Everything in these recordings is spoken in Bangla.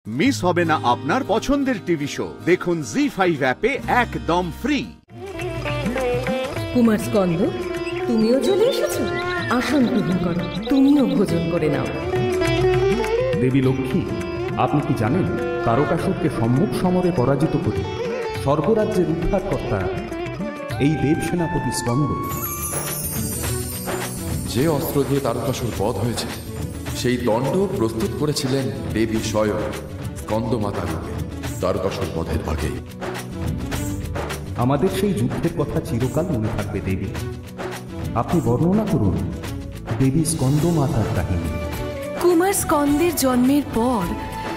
মিস হবে না আপনার পছন্দের টিভি শো। দেখুন জি5 অ্যাপে একদম ফ্রি। কুমার স্কন্দ, তুমিও চলে এসেছো। আসন গ্রহণ করো, তুমিও ভোজন করে নাও। দেবী লক্ষ্মী, আপনি কি জানেন তারকাসুরকে সম্মুখ সমরে পরাজিত করে স্বর্গরাজ্যের উদ্ধারকর্তা এই দেব সেনাপতি স্কন্দ। যে অস্ত্র দিয়ে তারকাসুর বধ হয়েছে সেই দণ্ড প্রস্তুত করেছিলেন দেবী স্বয়ং স্কন্দমাতা রূপে তারকাসুর বধের আগে। আমাদের সেই যুদ্ধের কথা চিরকাল মনে থাকবে দেবী। আপনি বর্ণনা করুন দেবী স্কন্দমাতার কাহিনী। কুমার স্কন্দের জন্মের পর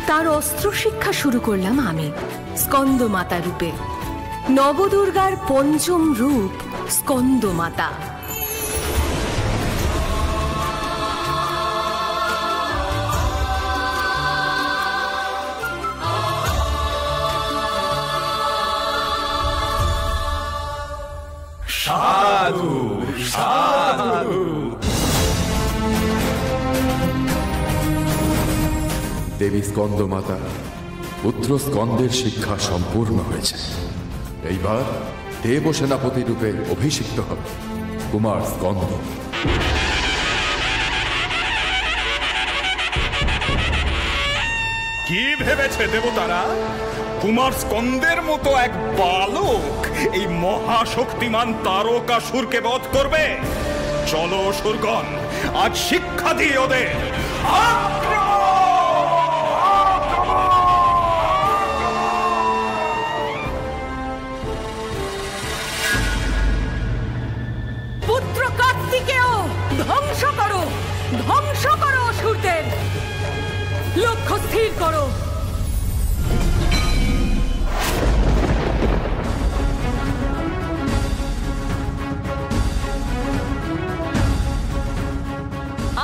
তার অস্ত্র শিক্ষা শুরু করলাম আমি স্কন্দমাতা রূপে। নবদুর্গার পঞ্চম রূপ স্কন্দমাতা। সাধু সাধু। দেবী স্কন্দমাতা পুত্র স্কন্দের শিক্ষা সম্পূর্ণ হয়েছে। এইবার দেব সেনাপতি রূপে অভিষিক্ত হবে কুমার স্কন্দ। কি ভেবেছে দেবতারা কুমার স্কন্দের মতো এক বালক এই মহাশক্তিমান তারকাসুরকে বধ করবে? চলো অসুরগণ, আজ শিক্ষা দিই ওদের। পুত্র কার্তিকেয় ধ্বংস করো, ধ্বংস করো অসুরদের। লক্ষ্য স্থির করো।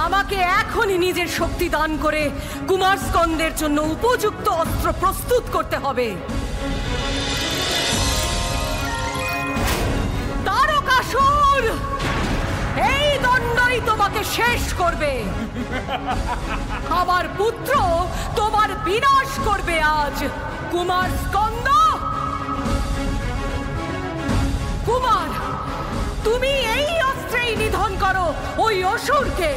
আমাকে এখনই নিজের শক্তি দান করে কুমার স্কন্দের জন্য উপযুক্ত অস্ত্র প্রস্তুত করতে হবে। তারকাসুর, এই দণ্ডই তোমাকে শেষ করবে। আমার পুত্র তোমার বিনাশ করবে আজ। কুমার স্কন্দ, কুমার, তুমি এই অস্ত্রেই নিধন করো ওই অসুরকে।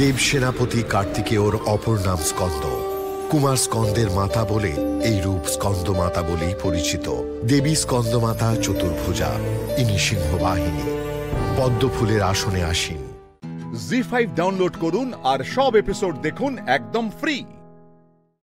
দেব সেনাপতি কার্তিকেয়র অপর নাম স্কন্দ। কুমার স্কন্দের মাতা বলে এই রূপ স্কন্দমাতা বলেই পরিচিত। দেবী স্কন্দমাতা চতুর্ভুজা, ইনি সিংহবাহিনী, পদ্মফুলের আসনে আসীন। জি5 ডাউনলোড করুন আর সব এপিসোড দেখুন একদম ফ্রি।